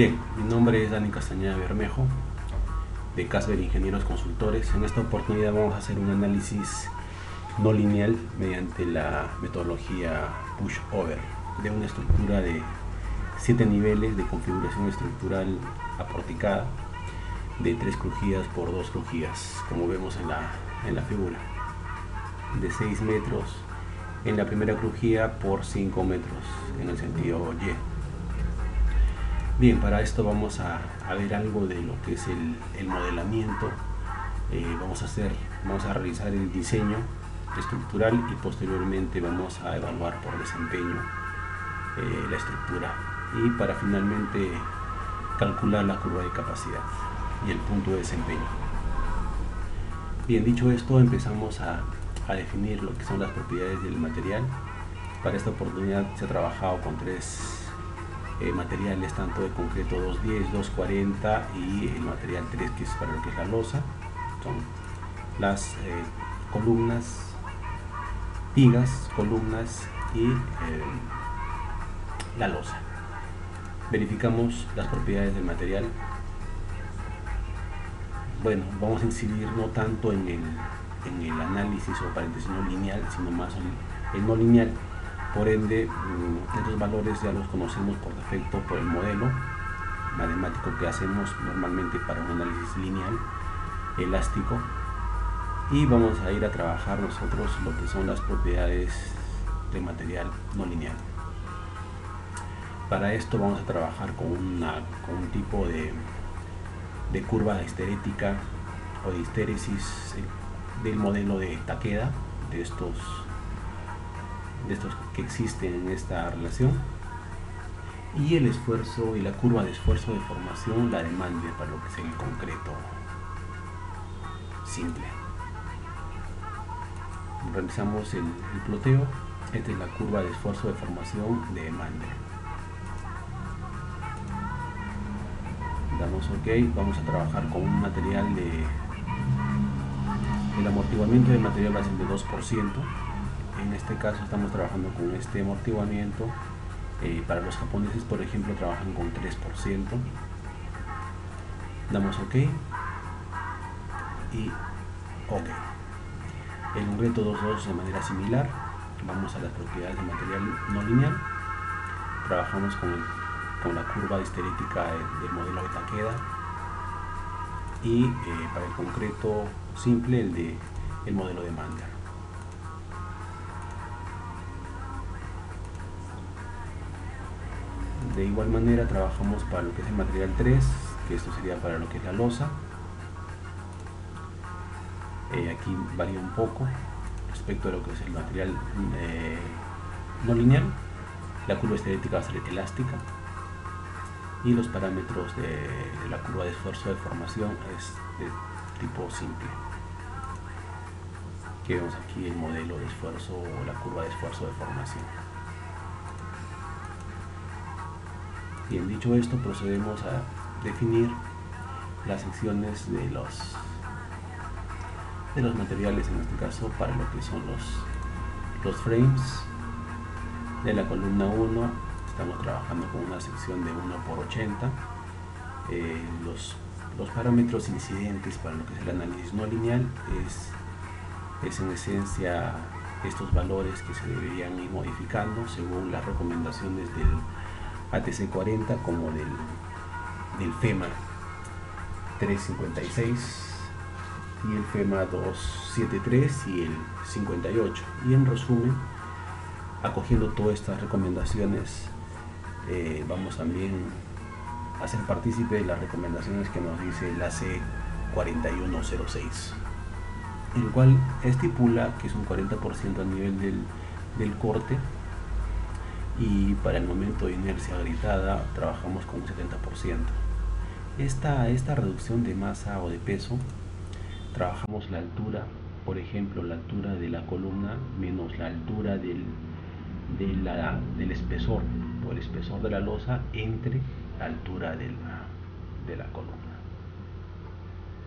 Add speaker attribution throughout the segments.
Speaker 1: Bien, mi nombre es Dani Castañeda Bermejo, de Casper Ingenieros Consultores. En esta oportunidad vamos a hacer un análisis no lineal mediante la metodología Push-Over de una estructura de 7 niveles de configuración estructural aporticada de 3 crujías por 2 crujías, como vemos en la figura, de 6 metros en la primera crujía por 5 metros en el sentido Y. Bien, para esto vamos a ver algo de lo que es el modelamiento. Vamos a realizar el diseño estructural y posteriormente vamos a evaluar por desempeño la estructura y para finalmente calcular la curva de capacidad y el punto de desempeño. Bien, dicho esto, empezamos a definir lo que son las propiedades del material. Para esta oportunidad se ha trabajado con 3 materiales, tanto de concreto 210, 240 y el material 3, que es para lo que es la losa. Son las columnas, vigas, columnas y la losa. Verificamos las propiedades del material. Bueno, vamos a incidir no tanto en el análisis o para el diseño lineal, sino más el no lineal. Por ende, estos valores ya los conocemos por defecto por el modelo matemático que hacemos normalmente para un análisis lineal elástico, y vamos a ir a trabajar nosotros lo que son las propiedades de material no lineal. Para esto vamos a trabajar con un tipo de curva histerética o de histéresis del modelo de Takeda, de estos que existen en esta relación, y el esfuerzo y la curva de esfuerzo de formación, la demanda para lo que es el concreto simple. Realizamos el ploteo. Esta es la curva de esfuerzo de formación de demanda. Damos OK. Vamos a trabajar con un material el amortiguamiento del material va a ser de 2%. En este caso estamos trabajando con este amortiguamiento. Para los japoneses, por ejemplo, trabajan con 3%. Damos OK y OK. El concreto 2.2 de manera similar. Vamos a las propiedades de material no lineal. Trabajamos con la curva histerética del modelo de Takeda, y para el concreto simple el modelo de Mander. De igual manera trabajamos para lo que es el material 3, que esto sería para lo que es la losa. Aquí varía un poco respecto a lo que es el material no lineal. La curva histerética va a ser elástica y los parámetros de la curva de esfuerzo de formación es de tipo simple, que vemos aquí el modelo de esfuerzo o la curva de esfuerzo de formación. Bien, dicho esto, procedemos a definir las secciones de los materiales, en este caso para lo que son los frames. De la columna 1 estamos trabajando con una sección de 1 por 80. Los parámetros incidentes para lo que es el análisis no lineal es en esencia estos valores que se deberían ir modificando según las recomendaciones del ATC 40 como del FEMA 356 y el FEMA 273 y el 58. Y en resumen, acogiendo todas estas recomendaciones, vamos también a ser partícipe de las recomendaciones que nos dice el AC 4106, el cual estipula que es un 40% a nivel del corte, y para el momento de inercia gritada trabajamos con un 70%. Esta reducción de masa o de peso, trabajamos la altura, por ejemplo la altura de la columna menos la altura del espesor o el espesor de la losa entre la altura de la columna,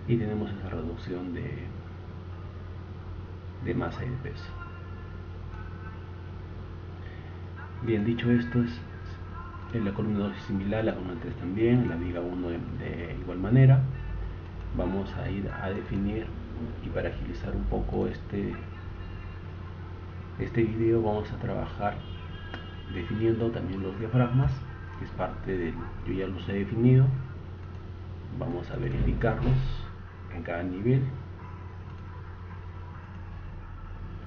Speaker 1: y tenemos esa reducción de masa y de peso. Bien, dicho esto, En la columna 2 es similar, la columna 3 también, la viga 1 de igual manera. Vamos a ir a definir, y para agilizar un poco este video vamos a trabajar definiendo también los diafragmas, que es parte del, yo ya los he definido. Vamos a verificarlos en cada nivel.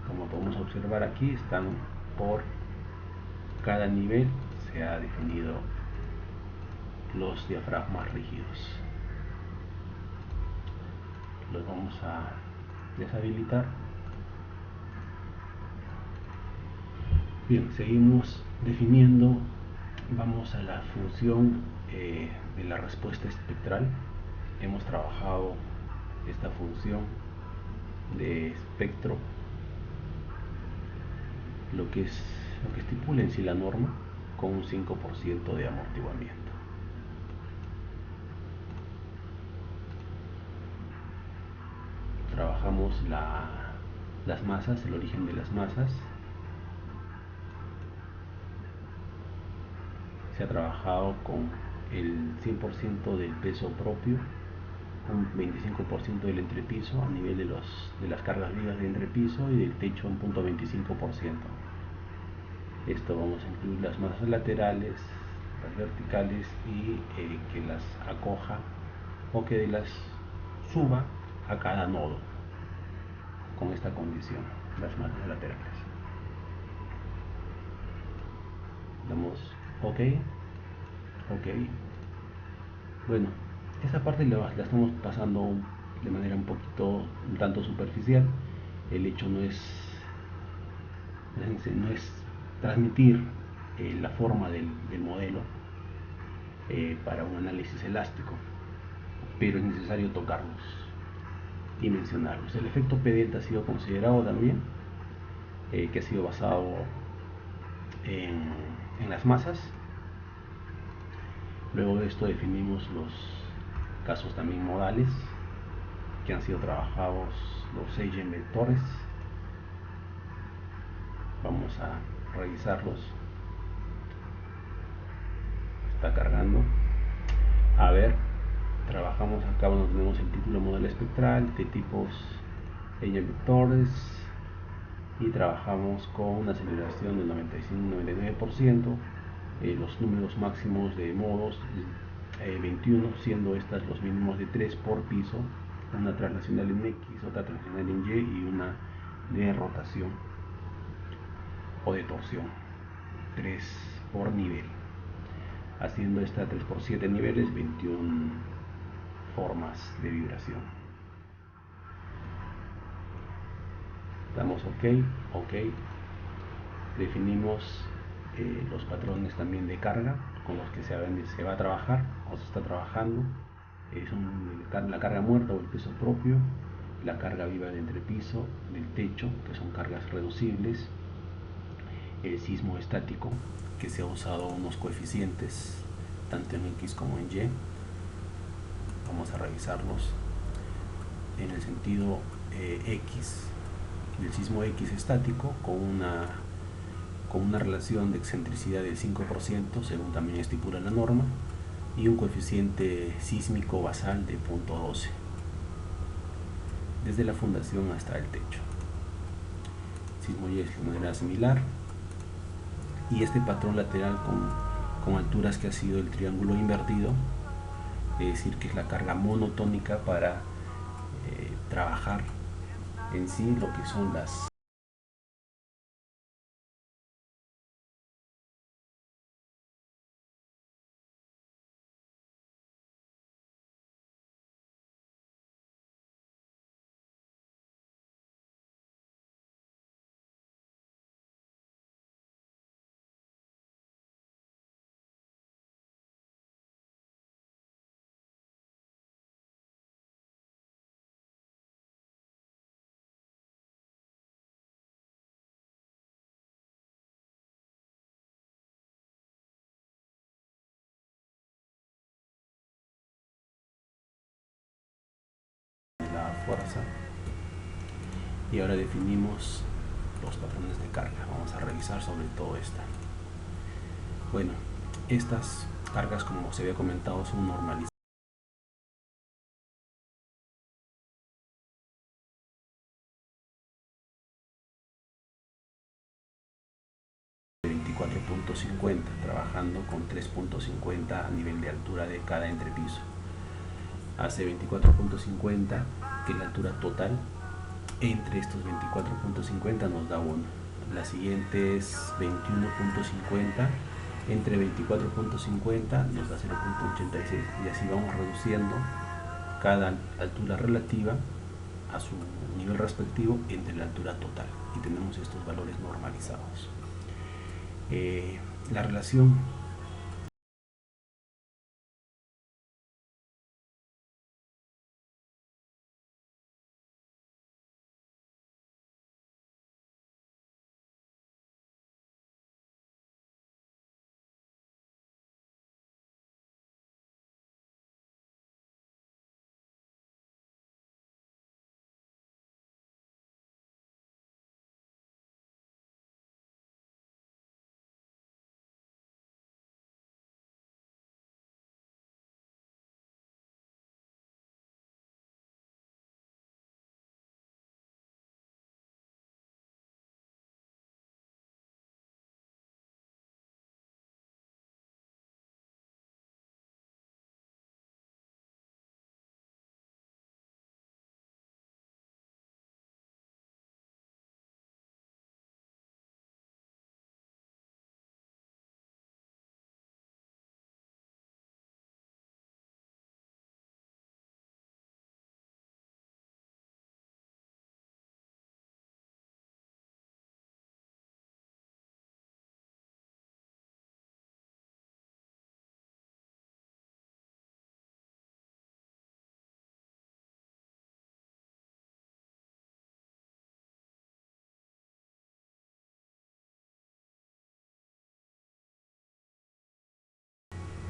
Speaker 1: Como podemos observar aquí, están por cada nivel, se ha definido los diafragmas rígidos. Los vamos a deshabilitar. Bien, seguimos definiendo. Vamos a la función de la respuesta espectral. Hemos trabajado esta función de espectro, lo que estipula en sí la norma, con un 5% de amortiguamiento. Trabajamos las masas, el origen de las masas. Se ha trabajado con el 100% del peso propio, un 25% del entrepiso a nivel de las cargas vivas de entrepiso, y del techo un 0.25%. Esto vamos a incluir las masas laterales, las verticales, y que las acoja o que las suba a cada nodo, con esta condición, las masas laterales. Damos OK. Bueno, esta parte la estamos pasando de manera un tanto superficial. El hecho no es transmitir la forma del modelo para un análisis elástico, pero es necesario tocarlos y mencionarlos. El efecto P delta ha sido considerado también, que ha sido basado en las masas. Luego de esto definimos los casos también modales, que han sido trabajados los eigenvectores. Vamos a revisarlos. Está cargando. A ver, trabajamos acá donde tenemos el título modelo espectral de tipos eigenvectores, y trabajamos con una aceleración del 95-99%, los números máximos de modos 21, siendo estas los mínimos de 3 por piso, una translacional en X, otra translacional en Y y una de rotación o de torsión, 3 por nivel, haciendo esta 3 por 7 niveles, 21 formas de vibración. Damos OK. Definimos los patrones también de carga con los que se va a trabajar o se está trabajando. La carga muerta o el peso propio, la carga viva de entrepiso, del techo, que son cargas reducibles, el sismo estático, que se ha usado unos coeficientes tanto en X como en Y. Vamos a revisarlos. En el sentido X, del sismo X estático, con una relación de excentricidad del 5%, según también estipula la norma, y un coeficiente sísmico basal de 0.12, desde la fundación hasta el techo. Sismo Y es de manera similar, y este patrón lateral con alturas que ha sido el triángulo invertido, es decir, que es la carga monotónica para trabajar en sí lo que son la fuerza. Y ahora definimos los patrones de carga. Vamos a revisar sobre todo esta. Bueno, Estas cargas, como se había comentado, son normalizadas. 24.50, trabajando con 3.50 a nivel de altura de cada entrepiso. Hace 24.50, que es la altura total. Entre estos 24.50 nos da 1. La siguiente es 21.50. Entre 24.50 nos da 0.86. Y así vamos reduciendo cada altura relativa a su nivel respectivo entre la altura total. Y tenemos estos valores normalizados. La relación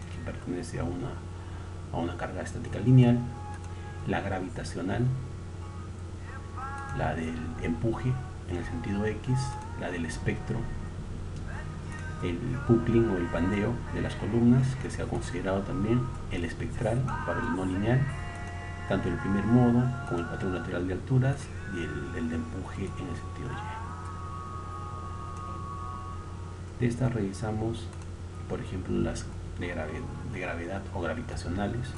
Speaker 1: que pertenece a una carga estática lineal, la gravitacional, la del empuje en el sentido X, la del espectro, el buckling o el bandeo de las columnas, que se ha considerado también el espectral para el no lineal, tanto el primer modo como el patrón lateral de alturas y el de empuje en el sentido Y. De estas revisamos, por ejemplo, las de gravedad o gravitacionales.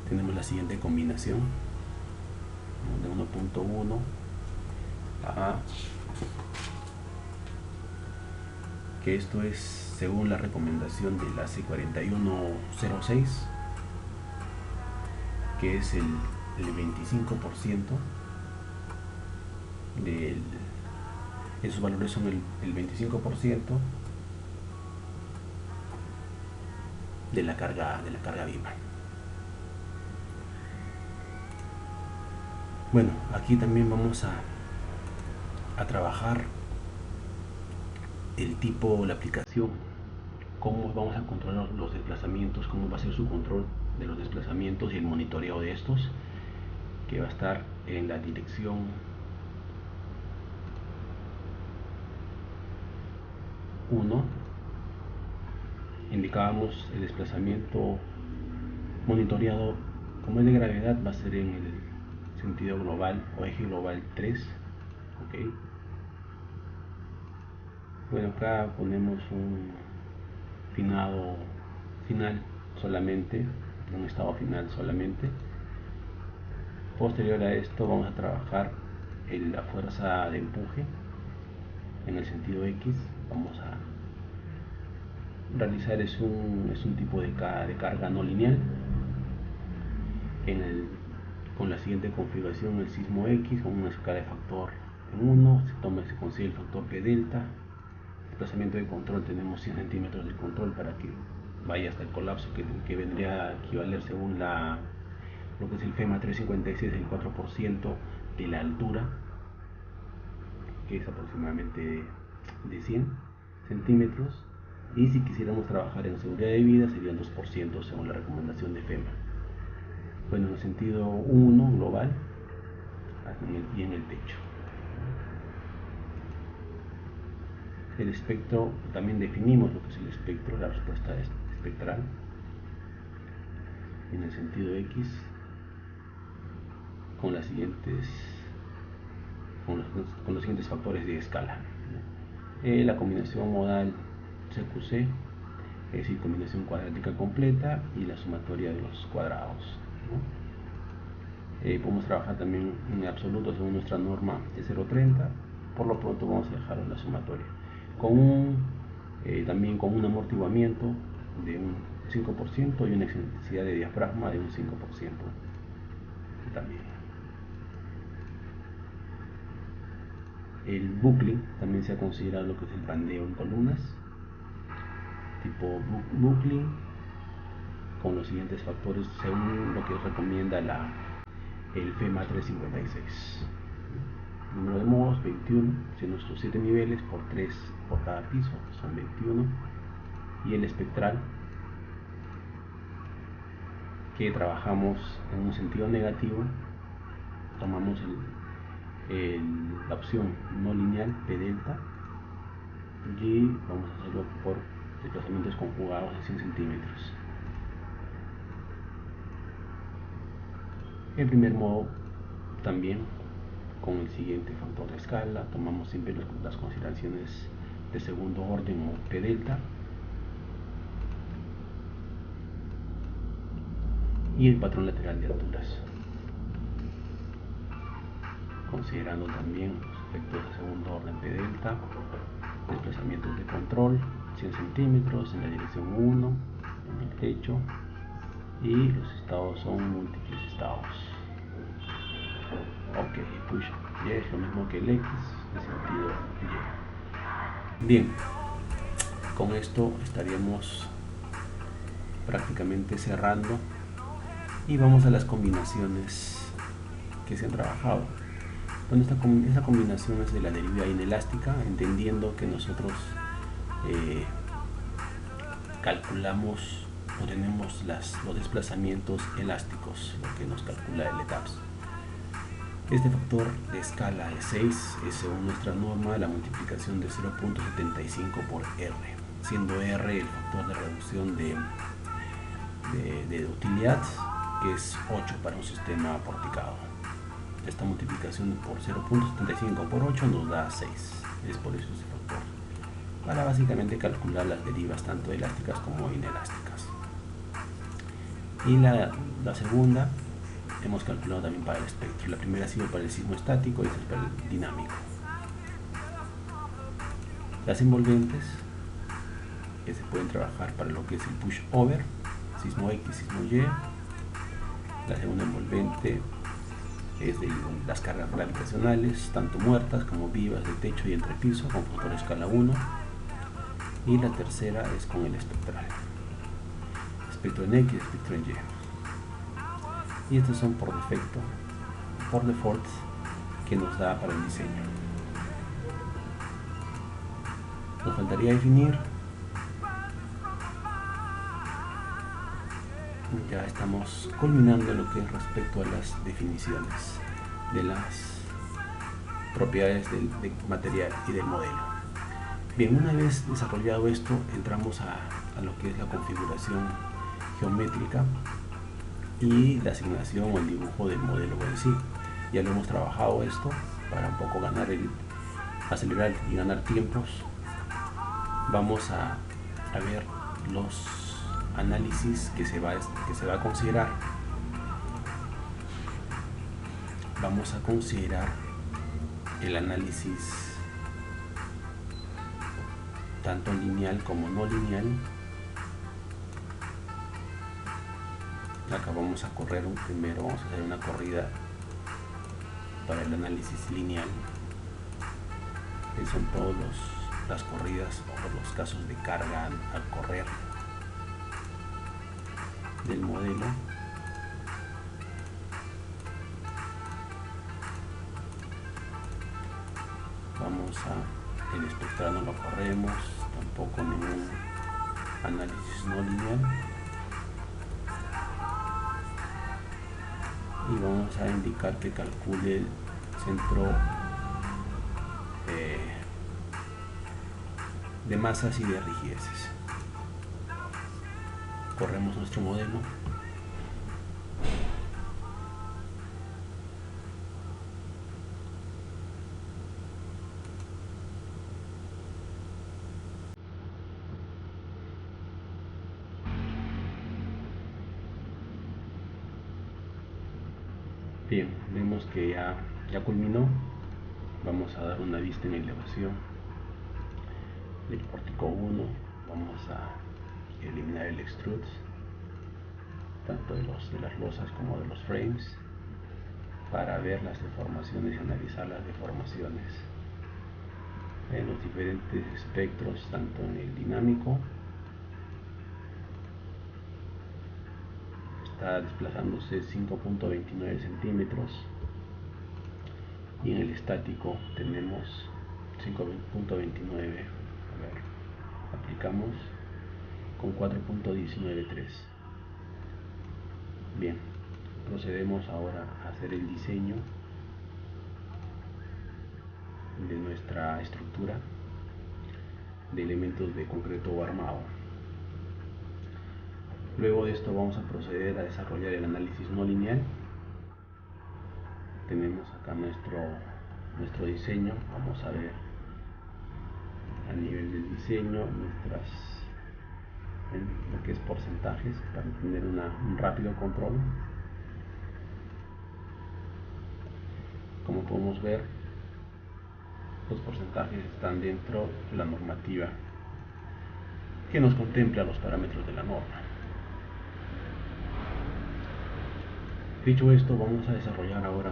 Speaker 1: Tenemos la siguiente combinación de 1.1 a, que esto es según la recomendación de la C4106, que es el 25% del, esos valores son el 25% de la carga viva. Bueno, aquí también vamos a trabajar el tipo, la aplicación, cómo vamos a controlar los desplazamientos, cómo va a ser su control de los desplazamientos y el monitoreo de estos, que va a estar en la dirección 1. Indicábamos el desplazamiento monitoreado, como es de gravedad, va a ser en el sentido global o eje global 3. Okay. Bueno, acá ponemos un final solamente, un estado final solamente. Posterior a esto vamos a trabajar la fuerza de empuje en el sentido X. Vamos a realizar es un tipo de carga no lineal con la siguiente configuración: el sismo X con una escala de factor en 1, se consigue el factor P delta. Desplazamiento de control, tenemos 100 centímetros de control para que vaya hasta el colapso, que vendría a equivaler, según lo que es el FEMA 356, el 4% de la altura, que es aproximadamente de 100 centímetros. Y si quisiéramos trabajar en seguridad de vida, serían 2% según la recomendación de FEMA. Bueno, en el sentido 1 global y en el techo. El espectro, también definimos lo que es el espectro, la respuesta espectral en el sentido X con los siguientes factores de escala. La combinación modal CQC, es decir, combinación cuadrática completa, y la sumatoria de los cuadrados, ¿no? Podemos trabajar también en absoluto según nuestra norma de 0,30. Por lo pronto vamos a dejar la sumatoria también con un amortiguamiento de un 5% y una excentricidad de diafragma de un 5% también. El bucling también se ha considerado lo que es el bandeo en columnas tipo bucling con los siguientes factores según lo que recomienda el FEMA 356. Número de modos 21, si nuestros 7 niveles por 3 por cada piso son 21, y el espectral, que trabajamos en un sentido negativo, tomamos la opción no lineal P delta y vamos a hacerlo por desplazamientos conjugados de 100 centímetros. El primer modo también con el siguiente factor de escala, tomamos siempre las consideraciones de segundo orden o P delta, y el patrón lateral de alturas, considerando también los efectos de segundo orden P delta, desplazamientos de control 100 centímetros en la dirección 1 en el techo, y los estados son múltiples estados. Ok, push Y es lo mismo que el X en sentido Y. Bien, con esto estaríamos prácticamente cerrando y vamos a las combinaciones que se han trabajado. Bueno, esta combinación es de la deriva inelástica, entendiendo que nosotros calculamos o tenemos los desplazamientos elásticos, lo que nos calcula el ETAPS. Este factor de escala de 6 es, según nuestra norma, la multiplicación de 0.75 por R, siendo R el factor de reducción de utilidad, que es 8 para un sistema porticado. Esta multiplicación por 0.75 por 8 nos da 6, es por eso ese factor, para básicamente calcular las derivas tanto elásticas como inelásticas. Y la segunda hemos calculado también para el espectro. La primera ha sido para el sismo estático y esta es para el dinámico. Las envolventes que se pueden trabajar para lo que es el push over, sismo X, sismo Y. La segunda envolvente es de las cargas gravitacionales, tanto muertas como vivas, de techo y entrepiso, con factor escala 1. Y la tercera es con el espectral, espectro en X, espectro en Y. Y estos son por defecto, por default, que nos da para el diseño. Nos faltaría definir. Ya estamos culminando lo que es respecto a las definiciones de las propiedades del material y del modelo. Bien, una vez desarrollado esto, entramos a lo que es la configuración geométrica y la asignación o el dibujo del modelo en sí. Ya lo hemos trabajado esto para un poco acelerar y ganar tiempos. Vamos a ver los análisis que se va a considerar. Vamos a considerar el análisis tanto lineal como no lineal. Acá vamos a correr vamos a hacer una corrida para el análisis lineal, que son todas las corridas o los casos de carga al correr del modelo. El espectral no lo corremos, tampoco ningún análisis no lineal, y vamos a indicar que calcule el centro de masas y de rigideces. Corremos nuestro modelo. Bien, vemos que ya culminó. Vamos a dar una vista en elevación del pórtico 1. Vamos a eliminar el extrude, tanto de las losas como de los frames, para ver las deformaciones y analizar las deformaciones en los diferentes espectros, tanto en el dinámico, está desplazándose 5.29 centímetros, y en el estático tenemos 5.29. A ver, aplicamos con 4.193. Bien, procedemos ahora a hacer el diseño de nuestra estructura de elementos de concreto armado. Luego de esto vamos a proceder a desarrollar el análisis no lineal. Tenemos acá nuestro diseño. Vamos a ver a nivel del diseño lo que es porcentajes para tener un rápido control. Como podemos ver, los porcentajes están dentro de la normativa que nos contempla los parámetros de la norma. Dicho esto, vamos a desarrollar ahora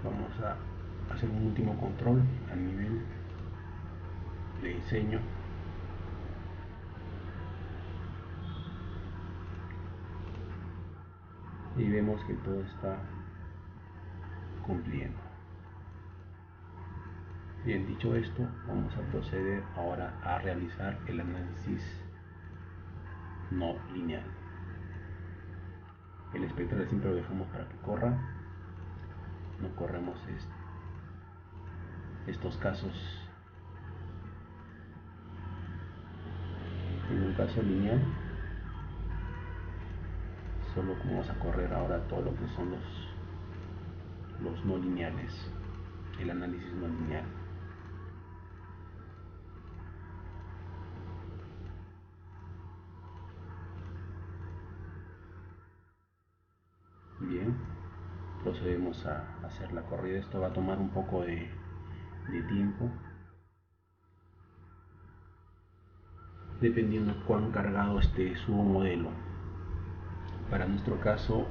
Speaker 1: vamos a hacer un último control a nivel de diseño. Y vemos que todo está cumpliendo. Bien, dicho esto, vamos a proceder ahora a realizar el análisis no lineal. El espectral siempre lo dejamos para que corra. No corremos estos casos en un caso lineal. Solo vamos a correr ahora todo lo que son los no lineales, el análisis no lineal. Bien, procedemos a hacer la corrida. Esto va a tomar un poco de tiempo, dependiendo cuán cargado esté su modelo. Para nuestro caso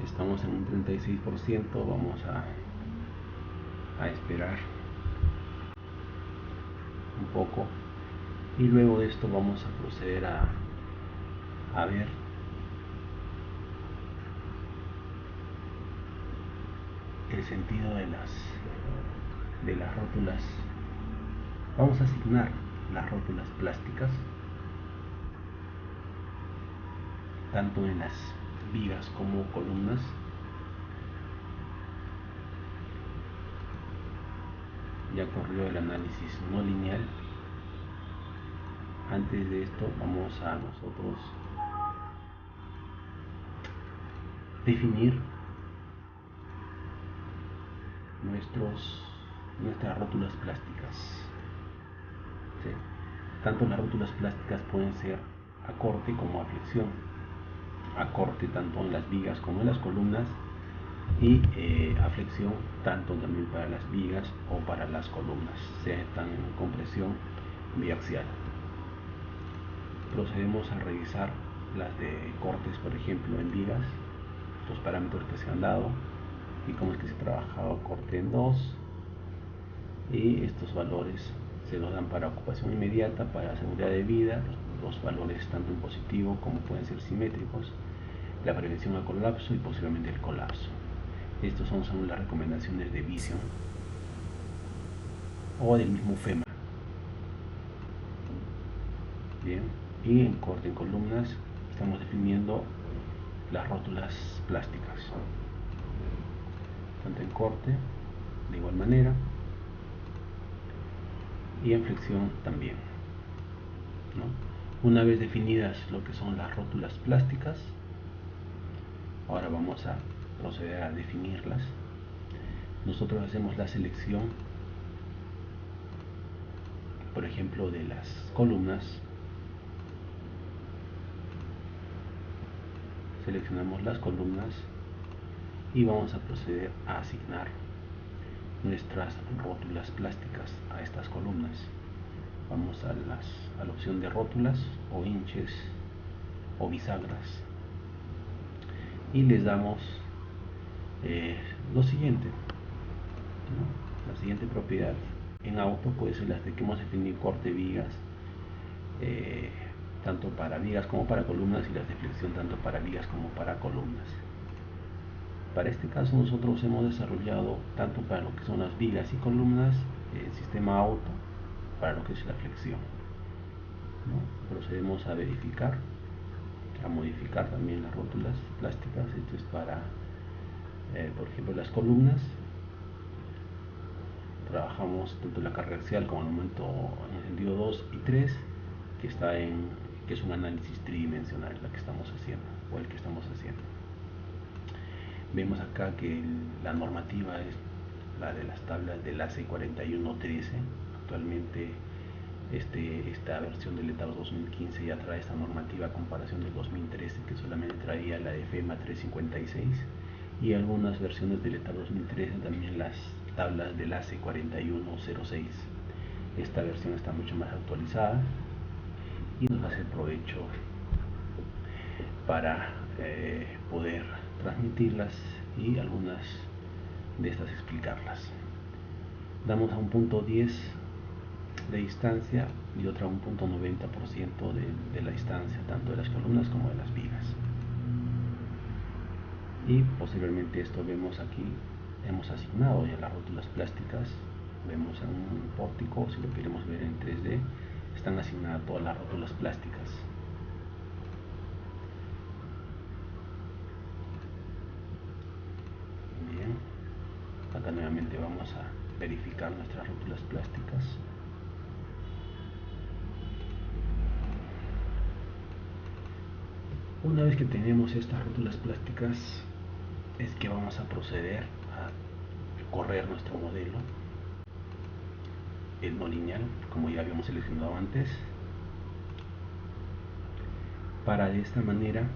Speaker 1: estamos en un 36%. Vamos a esperar un poco, y luego de esto vamos a proceder a ver el sentido de las rótulas. Vamos a asignar las rótulas plásticas tanto en las vigas como columnas. Ya corrió el análisis no lineal. Antes de esto vamos a nosotros definir nuestras rótulas plásticas. ¿Sí? Tanto las rótulas plásticas pueden ser a corte como a flexión. A corte tanto en las vigas como en las columnas, y a flexión tanto también para las vigas o para las columnas, sea están en compresión biaxial. Procedemos a revisar las de cortes, por ejemplo en vigas, los parámetros que se han dado y cómo es que se ha trabajado corte en 2, y estos valores se los dan para ocupación inmediata, para seguridad de vida, los valores tanto en positivo como pueden ser simétricos, la prevención al colapso y posiblemente el colapso. Estos son las recomendaciones de Vision o del mismo FEMA. Bien, y en corte en columnas estamos definiendo las rótulas plásticas, tanto en corte de igual manera, y en flexión también, ¿no? Una vez definidas lo que son las rótulas plásticas, ahora vamos a proceder a definirlas. Nosotros hacemos la selección, por ejemplo, de las columnas. Seleccionamos las columnas y vamos a proceder a asignar nuestras rótulas plásticas a estas columnas. Vamos a la opción de rótulas o hinches o bisagras y les damos lo siguiente, ¿no? La siguiente propiedad en auto puede ser las de que hemos definido: corte vigas, tanto para vigas como para columnas, y las de flexión tanto para vigas como para columnas. Para este caso nosotros hemos desarrollado tanto para lo que son las vigas y columnas el sistema auto para lo que es la flexión, ¿no? Procedemos a verificar, a modificar también las rótulas plásticas. Esto es para por ejemplo las columnas. Trabajamos tanto la carga axial como el momento en el sentido 2 y 3, que es un análisis tridimensional la que estamos haciendo, o el que estamos haciendo. Vemos acá que la normativa es la de las tablas del ACE 4113. Actualmente esta versión del ETABS 2015 ya trae esta normativa a comparación del 2013, que solamente traía la de FEMA 356, y algunas versiones del ETABS 2013 también las tablas del ACE 4106. Esta versión está mucho más actualizada y nos hace provecho para poder transmitirlas y algunas de estas explicarlas. Damos a un punto 10 de distancia y otra a un punto 90% de la distancia, tanto de las columnas como de las vigas. Y posteriormente esto vemos aquí, hemos asignado ya las rótulas plásticas. Vemos en un pórtico, si lo queremos ver en 3D, están asignadas todas las rótulas plásticas. Bien, acá nuevamente vamos a verificar nuestras rótulas plásticas. Una vez que tenemos estas rótulas plásticas, es que vamos a proceder a correr nuestro modelo, el no lineal, como ya habíamos seleccionado antes, para de esta manera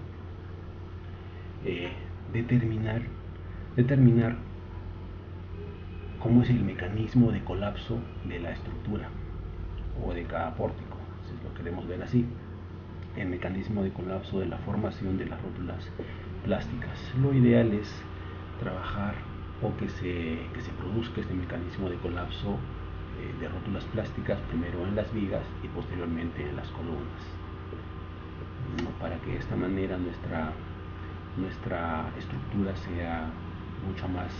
Speaker 1: determinar cómo es el mecanismo de colapso de la estructura o de cada pórtico, si lo queremos ver así. El mecanismo de colapso de la formación de las rótulas plásticas. Lo ideal es trabajar o que se produzca este mecanismo de colapso de rótulas plásticas primero en las vigas y posteriormente en las columnas, ¿no? Para que de esta manera nuestra estructura sea mucho más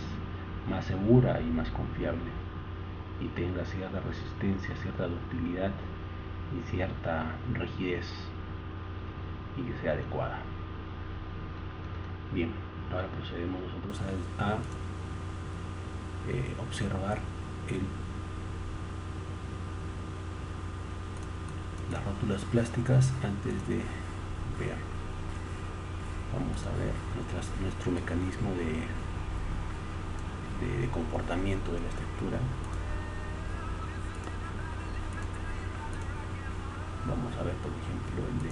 Speaker 1: segura y más confiable y tenga cierta resistencia, cierta ductilidad y cierta rigidez, y que sea adecuada. Bien, ahora procedemos nosotros a observar las rótulas plásticas antes de ver. Vamos a ver nuestro mecanismo de comportamiento de la estructura. Vamos a ver, por ejemplo, el de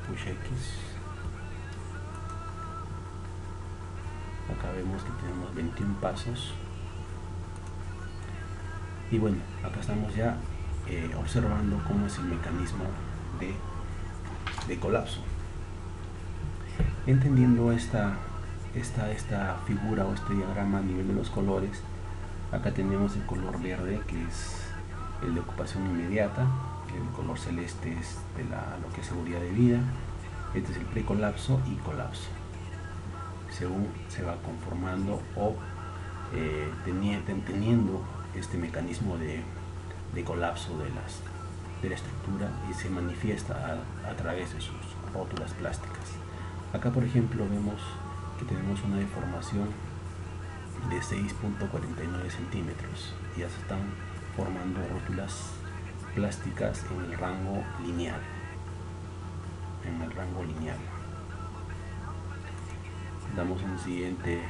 Speaker 1: Push X. Acá vemos que tenemos 21 pasos. Y bueno, acá estamos ya observando cómo es el mecanismo de colapso. Entendiendo esta figura o este diagrama a nivel de los colores, acá tenemos el color verde, que es el de ocupación inmediata. El color celeste es de lo que es seguridad de vida. Este es el precolapso y colapso, según se va conformando o teniendo este mecanismo de colapso de la estructura, y se manifiesta a través de sus rótulas plásticas. Acá, por ejemplo, vemos que tenemos una deformación de 6.49 centímetros. Ya se están formando rótulas plásticas en el rango lineal. Damos un siguiente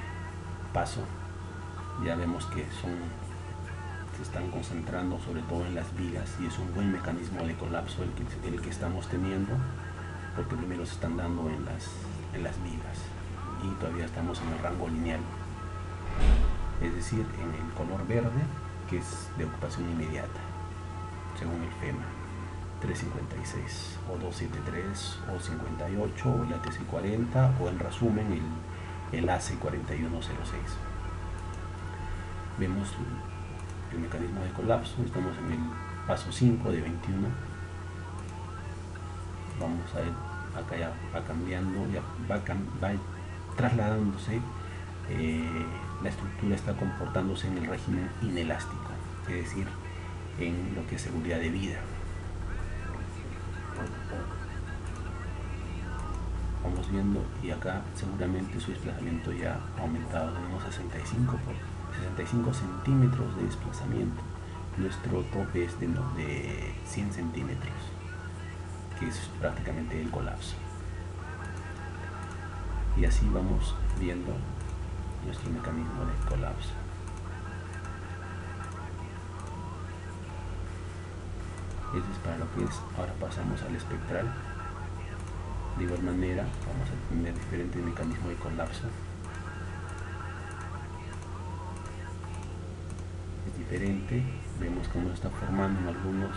Speaker 1: paso. Ya vemos que se están concentrando sobre todo en las vigas, y es un buen mecanismo de colapso el que estamos teniendo, porque primero se están dando en las vigas y todavía estamos en el rango lineal, es decir, en el color verde, que es de ocupación inmediata según el FEMA 356 o 273 o 58 o el ATC 40 o en resumen el AC 4106. Vemos el mecanismo de colapso. Estamos en el paso 5 de 21. Vamos a ir acá, ya va cambiando, ya va trasladándose. La estructura está comportándose en el régimen inelástico, es decir, en lo que es seguridad de vida. Vamos viendo, y acá seguramente su desplazamiento ya ha aumentado de unos 65 centímetros de desplazamiento. Nuestro tope es de 100 centímetros, que es prácticamente el colapso. Y así vamos viendo nuestro mecanismo de colapso. Eso es para lo que es. Ahora pasamos al espectral. De igual manera vamos a tener diferentes mecanismos de colapso. Es diferente, vemos cómo se está formando en algunos,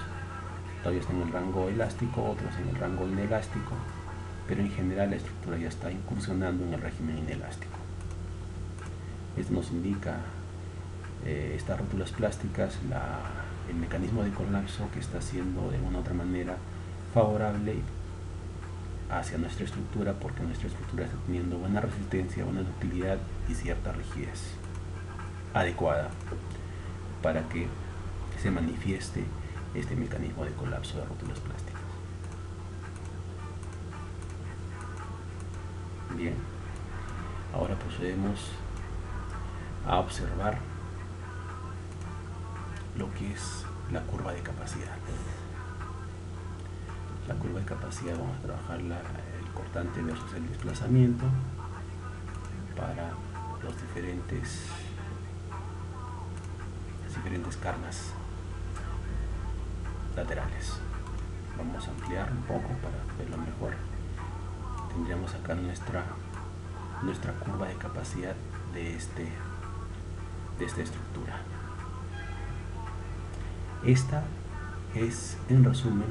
Speaker 1: todavía están en el rango elástico, otros en el rango inelástico, pero en general la estructura ya está incursionando en el régimen inelástico. Esto nos indica estas rótulas plásticas, el mecanismo de colapso que está siendo de una u otra manera favorable hacia nuestra estructura, porque nuestra estructura está teniendo buena resistencia, buena ductilidad y cierta rigidez adecuada para que se manifieste este mecanismo de colapso de rótulas plásticas. Bien, ahora procedemos a observar lo que es la curva de capacidad. La curva de capacidad vamos a trabajar el cortante versus el desplazamiento para las diferentes cargas laterales. Vamos a ampliar un poco para verlo mejor. Tendríamos acá nuestra curva de capacidad de esta estructura. Esta es, en resumen,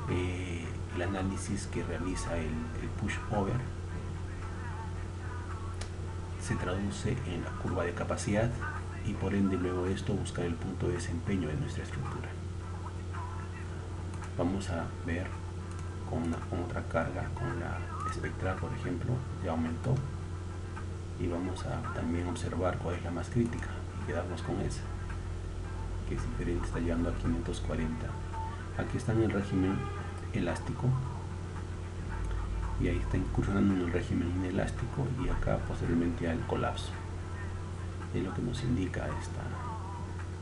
Speaker 1: el análisis que realiza el pushover. Se traduce en la curva de capacidad y por ende luego de esto buscar el punto de desempeño de nuestra estructura. Vamos a ver con otra carga, con la espectral por ejemplo, ya aumentó, y vamos a también observar cuál es la más crítica y quedarnos con esa, que es diferente, está llegando a 540. Aquí está en el régimen elástico y ahí está incursionando en el régimen inelástico, y acá posteriormente al colapso. Es lo que nos indica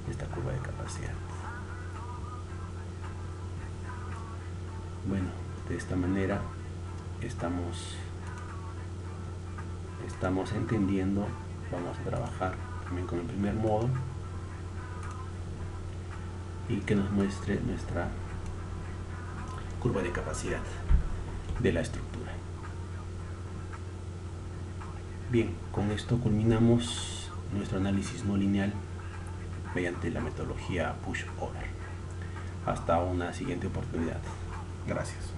Speaker 1: esta curva de capacidad. Bueno, de esta manera estamos entendiendo. Vamos a trabajar también con el primer modo y que nos muestre nuestra curva de capacidad de la estructura. Bien, con esto culminamos nuestro análisis no lineal mediante la metodología pushover. Hasta una siguiente oportunidad. Gracias.